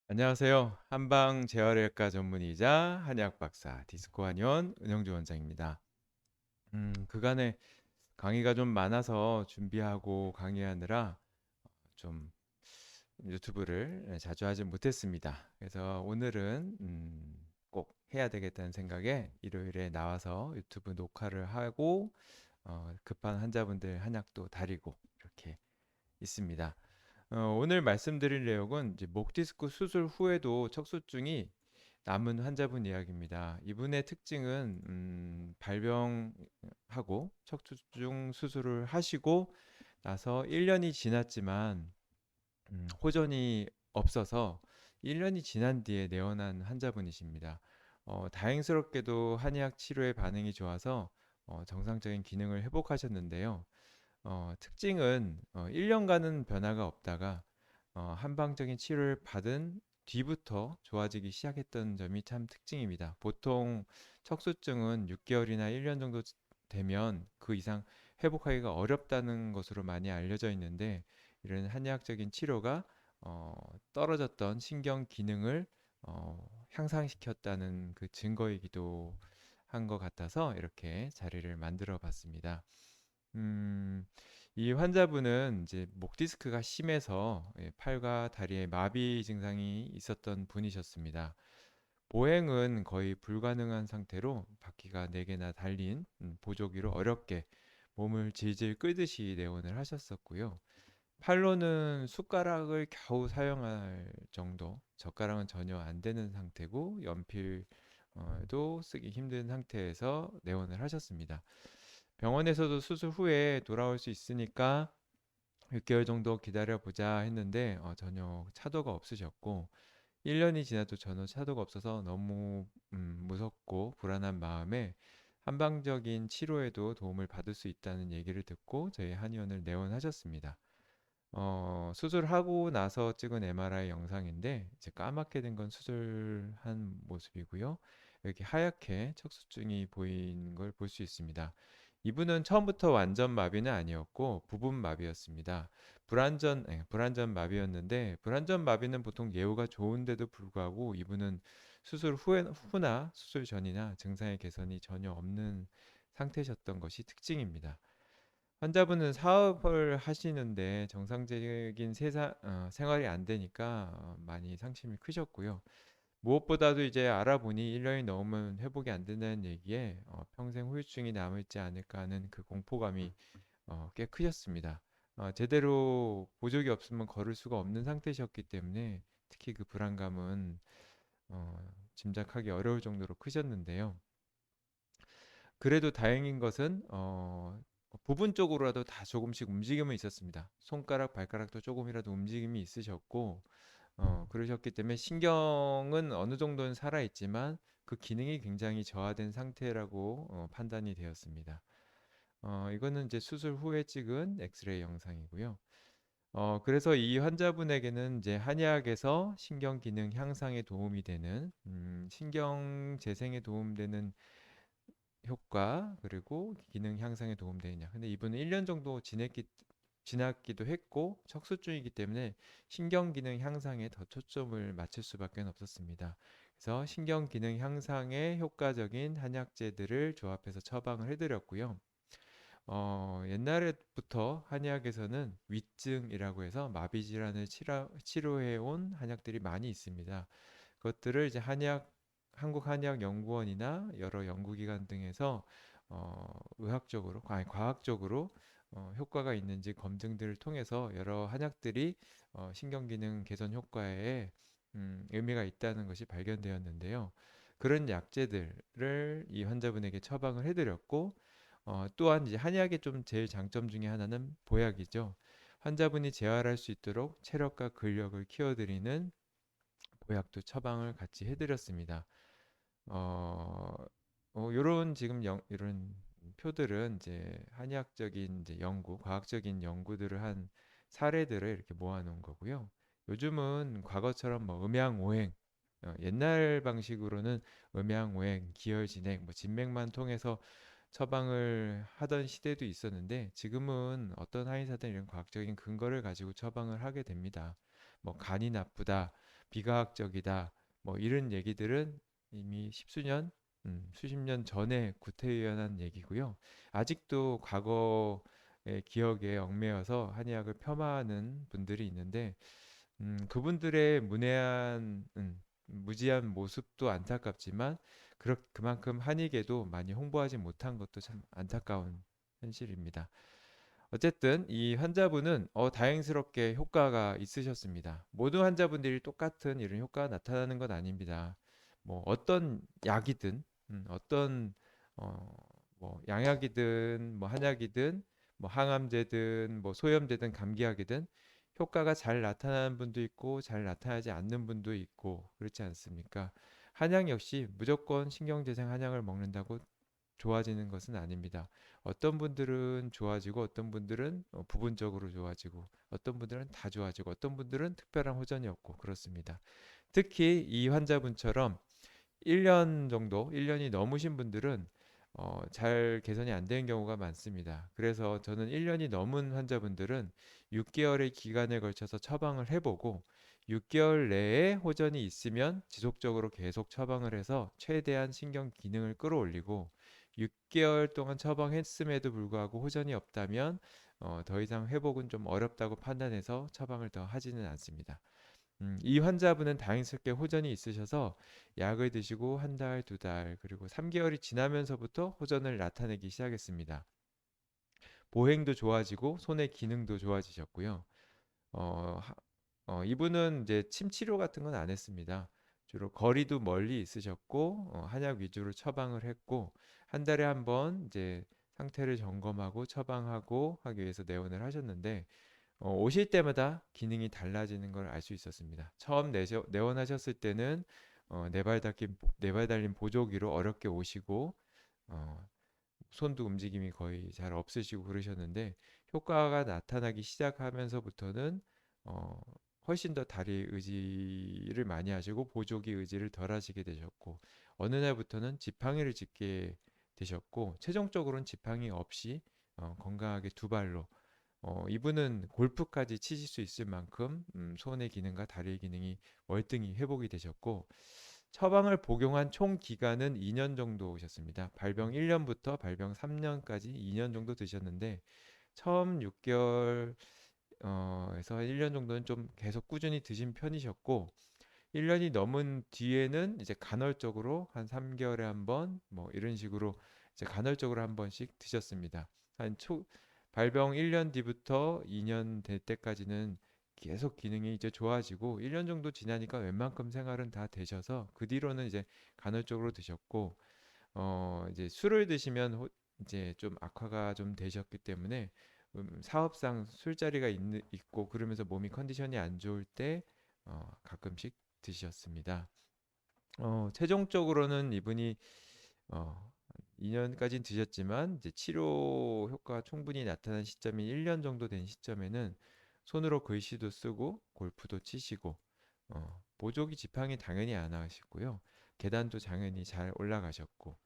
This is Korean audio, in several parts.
안녕하세요. 한방 재활의학과 전문의이자 한의학 박사 디스코 한의원 은영주 원장입니다. 그간에 강의가 좀 많아서 준비하고 강의하느라 좀 유튜브를 자주 하지 못했습니다. 그래서 오늘은 꼭 해야 되겠다는 생각에 일요일에 나와서 유튜브 녹화를 하고 급한 환자분들 한약도 다리고 이렇게 있습니다. 오늘 말씀드릴 내용은 이제 목 디스크 수술 후에도 척수증이 남은 환자분 이야기입니다. 이분의 특징은 발병하고 척추중 수술을 하시고 나서 1년이 지났지만 호전이 없어서 1년이 지난 뒤에 내원한 환자분이십니다. 다행스럽게도 한의학 치료의 반응이 좋아서 정상적인 기능을 회복하셨는데요. 특징은 1년간은 변화가 없다가 한방적인 치료를 받은 뒤부터 좋아지기 시작했던 점이 참 특징입니다. 보통 척수증은 6개월이나 1년 정도 되면 그 이상 회복하기가 어렵다는 것으로 많이 알려져 있는데 이런 한의학적인 치료가 어, 떨어졌던 신경 기능을 향상시켰다는 그 증거이기도 한 것 같아서 이렇게 자리를 만들어 봤습니다. 음, 이 환자분은 이제 목 디스크가 심해서 팔과 다리에 마비 증상이 있었던 분이셨습니다. 보행은 거의 불가능한 상태로 바퀴가 4개나 달린 보조기로 어렵게 몸을 질질 끌듯이 내원을 하셨었고요. 팔로는 숟가락을 겨우 사용할 정도, 젓가락은 전혀 안 되는 상태고 연필도 쓰기 힘든 상태에서 내원을 하셨습니다. 병원에서도 수술 후에 돌아올 수 있으니까 6개월 정도 기다려 보자 했는데 전혀 차도가 없으셨고 1년이 지나도 전혀 차도가 없어서 너무 무섭고 불안한 마음에 한방적인 치료에도 도움을 받을 수 있다는 얘기를 듣고 저희 한의원을 내원하셨습니다. 수술하고 나서 찍은 MRI 영상인데 이제 까맣게 된 건 수술한 모습이고요. 이렇게 하얗게 척수증이 보이는 걸 볼 수 있습니다. 이분은 처음부터 완전 마비는 아니었고 부분 마비였습니다. 불안전 마비였는데 불안전 마비는 보통 예후가 좋은데도 불구하고 이분은 후나 수술 전이나 증상의 개선이 전혀 없는 상태셨던 것이 특징입니다. 환자분은 사업을 하시는데 정상적인 생활이 안 되니까 많이 상심이 크셨고요. 무엇보다도 이제 알아보니 1년이 넘으면 회복이 안 된다는 얘기에 평생 후유증이 남을지 않을까 하는 그 공포감이 꽤 크셨습니다. 제대로 보조기 없으면 걸을 수가 없는 상태셨기 때문에 특히 그 불안감은 짐작하기 어려울 정도로 크셨는데요. 그래도 다행인 것은 부분적으로라도 다 조금씩 움직임은 있었습니다. 손가락, 발가락도 조금이라도 움직임이 있으셨고 그러셨기 때문에 신경은 어느 정도는 살아있지만 그 기능이 굉장히 저하된 상태라고 판단이 되었습니다. 이거는 이제 수술 후에 찍은 엑스레이 영상이고요. 그래서 이 환자분에게는 이제 한의학에서 신경 기능 향상에 도움이 되는 신경 재생에 도움되는 효과 그리고 기능 향상에 도움되느냐. 근데 이분은 1년 정도 지났기도 했고 척수증이기 때문에 신경 기능 향상에 더 초점을 맞출 수밖에 없었습니다. 그래서 신경 기능 향상에 효과적인 한약재들을 조합해서 처방을 해드렸고요. 옛날부터 한의학에서는 위증이라고 해서 마비 질환을 치료해 온 한약들이 많이 있습니다. 그것들을 이제 한국한의학연구원이나 여러 연구기관 등에서 의학적으로, 아니 과학적으로 효과가 있는지 검증들을 통해서 여러 한약들이 신경기능 개선 효과에 의미가 있다는 것이 발견되었는데요. 그런 약재들을 이 환자분에게 처방을 해드렸고 또한 이제 한의학의 좀 제일 장점 중에 하나는 보약이죠. 환자분이 재활할 수 있도록 체력과 근력을 키워드리는 보약도 처방을 같이 해드렸습니다. 어, 요런 지금 이런 표들은 이제 한의학적인 이제 과학적인 연구들을 한 사례들을 이렇게 모아놓은 거고요. 요즘은 과거처럼 뭐 음양오행, 옛날 방식으로는 음양오행, 기혈진행, 뭐 진맥만 통해서 처방을 하던 시대도 있었는데 지금은 어떤 한의사든 이런 과학적인 근거를 가지고 처방을 하게 됩니다. 뭐 간이 나쁘다, 비과학적이다, 뭐 이런 얘기들은 이미 십수년, 수십 년 전에 구태의연한 얘기고요. 아직도 과거의 기억에 얽매여서 한의학을 폄하하는 분들이 있는데 그분들의 문외한 무지한 모습도 안타깝지만 그만큼 한익에도 많이 홍보하지 못한 것도 참 안타까운 현실입니다. 어쨌든 이 환자분은 다행스럽게 효과가 있으셨습니다. 모든 환자분들이 똑같은 이런 효과가 나타나는 건 아닙니다. 뭐 어떤 약이든 어떤 어, 뭐 양약이든 뭐 한약이든 뭐 항암제든 뭐 소염제든 감기약이든 효과가 잘 나타나는 분도 있고 잘 나타나지 않는 분도 있고 그렇지 않습니까? 한약 역시 무조건 신경재생 한약을 먹는다고 좋아지는 것은 아닙니다. 어떤 분들은 좋아지고 어떤 분들은 부분적으로 좋아지고 어떤 분들은 다 좋아지고 어떤 분들은 특별한 호전이 없고 그렇습니다. 특히 이 환자분처럼 1년 정도, 1년이 넘으신 분들은 잘 개선이 안 되는 경우가 많습니다. 그래서 저는 1년이 넘은 환자분들은 6개월의 기간에 걸쳐서 처방을 해보고 6개월 내에 호전이 있으면 지속적으로 계속 처방을 해서 최대한 신경 기능을 끌어올리고 6개월 동안 처방했음에도 불구하고 호전이 없다면 더 이상 회복은 좀 어렵다고 판단해서 처방을 더 하지는 않습니다. 이 환자분은 다행스럽게 호전이 있으셔서 약을 드시고 한 달, 두 달, 그리고 3개월이 지나면서부터 호전을 나타내기 시작했습니다. 보행도 좋아지고 손의 기능도 좋아지셨고요. 어, 이분은 이제 침 치료 같은 건 안 했습니다. 주로 거리도 멀리 있으셨고 한약 위주로 처방을 했고 한 달에 한 번 이제 상태를 점검하고 처방하고 하기 위해서 내원을 하셨는데 오실 때마다 기능이 달라지는 걸 알 수 있었습니다. 처음 내원하셨을 때는 네발 달린 보조기로 어렵게 오시고 어, 손도 움직임이 거의 잘 없으시고 그러셨는데 효과가 나타나기 시작하면서부터는 어, 훨씬 더 다리 의지를 많이 하시고 보조기 의지를 덜 하시게 되셨고 어느 날부터는 지팡이를 짚게 되셨고 최종적으로는 지팡이 없이 건강하게 두 발로 이분은 골프까지 치실 수 있을 만큼 손의 기능과 다리의 기능이 월등히 회복이 되셨고 처방을 복용한 총 기간은 2년 정도 오셨습니다. 발병 1년부터 발병 3년까지 2년 정도 드셨는데 처음 6개월 에서 1년 정도는 좀 계속 꾸준히 드신 편이셨고 1년이 넘은 뒤에는 이제 간헐적으로 한 3개월에 한 번 뭐 이런 식으로 이제 간헐적으로 한 번씩 드셨습니다. 발병 1년 뒤부터 2년 될 때까지는 계속 기능이 이제 좋아지고 1년 정도 지나니까 웬만큼 생활은 다 되셔서 그 뒤로는 이제 간헐적으로 드셨고 이제 술을 드시면 이제 좀 악화가 좀 되셨기 때문에 사업상 술자리가 있고 그러면서 몸이 컨디션이 안 좋을 때 가끔씩 드셨습니다. 최종적으로는 이분이 어, 2년까지는 드셨지만 이제 치료 효과가 충분히 나타난 시점이 1년 정도 된 시점에는 손으로 글씨도 쓰고 골프도 치시고 보조기 지팡이 당연히 안 하시고요. 계단도 당연히 잘 올라가셨고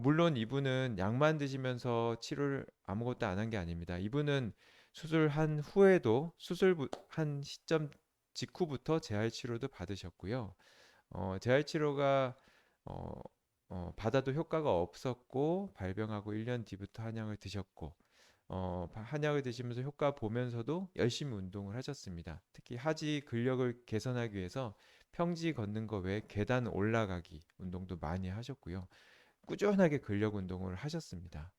물론 이분은 약만 드시면서 치료를 아무것도 안 한 게 아닙니다. 이분은 수술한 후에도 수술한 시점 직후부터 재활 치료도 받으셨고요. 재활 치료가 어, 받아도 효과가 없었고 발병하고 1년 뒤부터 한약을 드셨고 한약을 드시면서 효과 보면서도 열심히 운동을 하셨습니다. 특히 하지 근력을 개선하기 위해서 평지 걷는 거 외에 계단 올라가기 운동도 많이 하셨고요. 꾸준하게 근력 운동을 하셨습니다.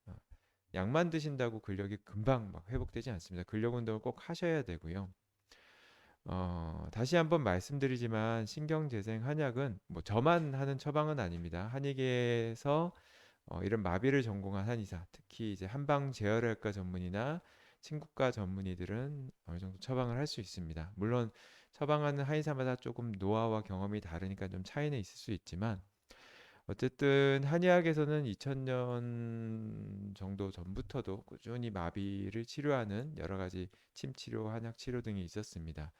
약만 드신다고 근력이 금방 막 회복되지 않습니다. 근력 운동을 꼭 하셔야 되고요. 다시 한번 말씀드리지만 신경재생 한약은 뭐 저만 하는 처방은 아닙니다. 한의계에서 이런 마비를 전공한 한의사, 특히 이제 한방 재활의학과 전문의나 친구과 전문의들은 어느 정도 처방을 할 수 있습니다. 물론 처방하는 한의사마다 조금 노하우와 경험이 다르니까 좀 차이는 있을 수 있지만 어쨌든 한의학에서는 2000년 정도 전부터도 꾸준히 마비를 치료하는 여러 가지 침 치료, 한약 치료 등이 있었습니다.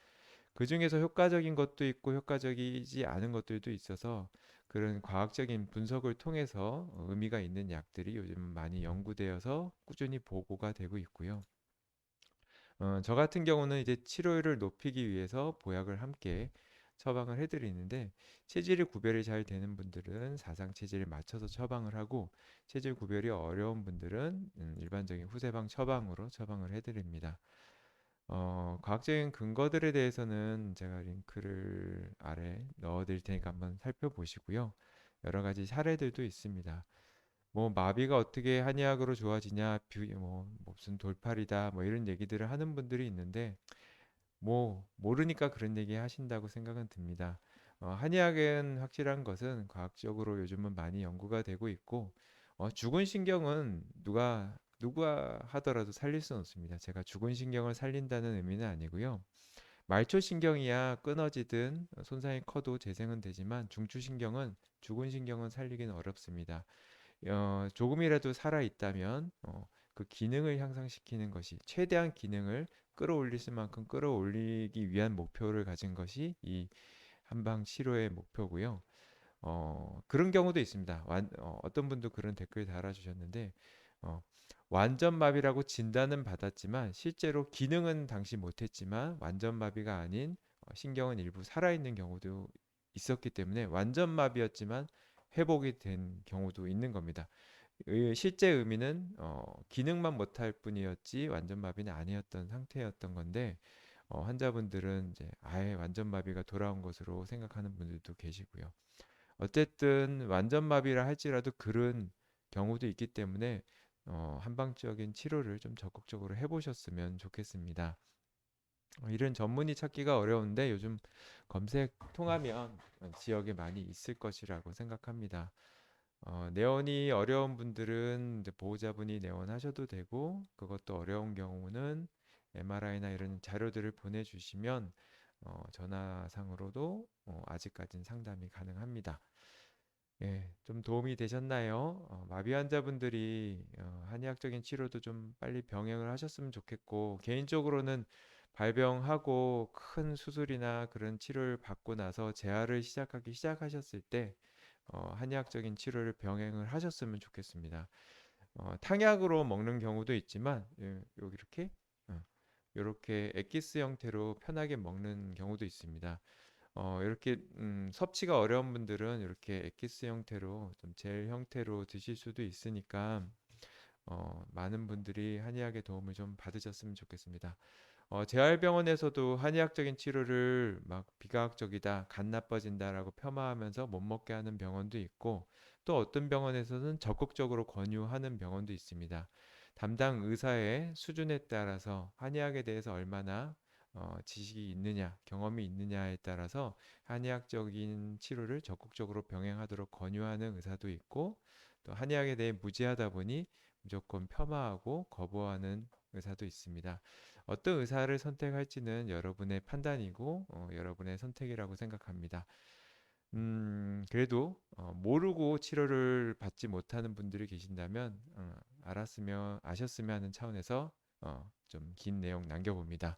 그 중에서 효과적인 것도 있고 효과적이지 않은 것들도 있어서 그런 과학적인 분석을 통해서 의미가 있는 약들이 요즘 많이 연구되어서 꾸준히 보고가 되고 있고요. 저 같은 경우는 이제 치료율을 높이기 위해서 보약을 함께 처방을 해드리는데, 체질이 구별이 잘 되는 분들은 사상 체질에 맞춰서 처방을 하고, 체질 구별이 어려운 분들은 일반적인 후세방 처방으로 처방을 해드립니다. 과학적인 근거들에 대해서는 제가 링크를 아래 넣어드릴 테니까 한번 살펴보시고요. 여러 가지 사례들도 있습니다. 뭐 마비가 어떻게 한의학으로 좋아지냐, 뭐 무슨 돌팔이다, 뭐 이런 얘기들을 하는 분들이 있는데, 뭐 모르니까 그런 얘기 하신다고 생각은 듭니다. 한의학은 확실한 것은 과학적으로 요즘은 많이 연구가 되고 있고, 죽은 신경은 누가 하더라도 살릴 수는 없습니다. 제가 죽은 신경을 살린다는 의미는 아니고요. 말초신경이야 끊어지든 손상이 커도 재생은 되지만, 중추신경은, 죽은 신경은 살리기는 어렵습니다. 조금이라도 살아 있다면 그 기능을 향상시키는 것이, 최대한 기능을 끌어올릴 수만큼 끌어올리기 위한 목표를 가진 것이 이 한방 치료의 목표고요. 그런 경우도 있습니다. 어떤 분도 그런 댓글 달아주셨는데, 어, 완전 마비라고 진단은 받았지만 실제로 기능은 당시 못했지만 완전 마비가 아닌, 신경은 일부 살아있는 경우도 있었기 때문에 완전 마비였지만 회복이 된 경우도 있는 겁니다. 실제 의미는 기능만 못할 뿐이었지 완전 마비는 아니었던 상태였던 건데, 환자분들은 이제 아예 완전 마비가 돌아온 것으로 생각하는 분들도 계시고요. 어쨌든 완전 마비라 할지라도 그런 경우도 있기 때문에 한방적인 치료를 좀 적극적으로 해보셨으면 좋겠습니다. 이런 전문의 찾기가 어려운데 요즘 검색 통하면 지역에 많이 있을 것이라고 생각합니다. 내원이 어려운 분들은 이제 보호자분이 내원하셔도 되고, 그것도 어려운 경우는 MRI나 이런 자료들을 보내주시면 전화상으로도 아직까지는 상담이 가능합니다. 예, 좀 도움이 되셨나요? 마비 환자분들이 한의학적인 치료도 좀 빨리 병행을 하셨으면 좋겠고, 개인적으로는 발병하고 큰 수술이나 그런 치료를 받고 나서 재활을 시작하셨을 때 한의학적인 치료를 병행을 하셨으면 좋겠습니다. 탕약으로 먹는 경우도 있지만, 여기 이렇게 엑기스 형태로 편하게 먹는 경우도 있습니다. 이렇게 섭취가 어려운 분들은 이렇게 엑기스 형태로, 좀 젤 형태로 드실 수도 있으니까 많은 분들이 한의학의 도움을 좀 받으셨으면 좋겠습니다. 재활병원에서도 한의학적인 치료를 막 비과학적이다, 간 나빠진다라고 폄하하면서 못 먹게 하는 병원도 있고, 또 어떤 병원에서는 적극적으로 권유하는 병원도 있습니다. 담당 의사의 수준에 따라서 한의학에 대해서 얼마나 지식이 있느냐, 경험이 있느냐에 따라서 한의학적인 치료를 적극적으로 병행하도록 권유하는 의사도 있고, 또 한의학에 대해 무지하다 보니 무조건 폄하하고 거부하는 의사도 있습니다. 어떤 의사를 선택할지는 여러분의 판단이고 여러분의 선택이라고 생각합니다. 그래도 모르고 치료를 받지 못하는 분들이 계신다면 알았으면 아셨으면 하는 차원에서 좀 긴 내용 남겨봅니다.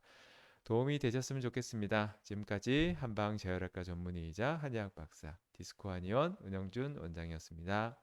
도움이 되셨으면 좋겠습니다. 지금까지 한방 재활학과 전문의이자 한의학 박사 디스코 한의원 은영준 원장이었습니다.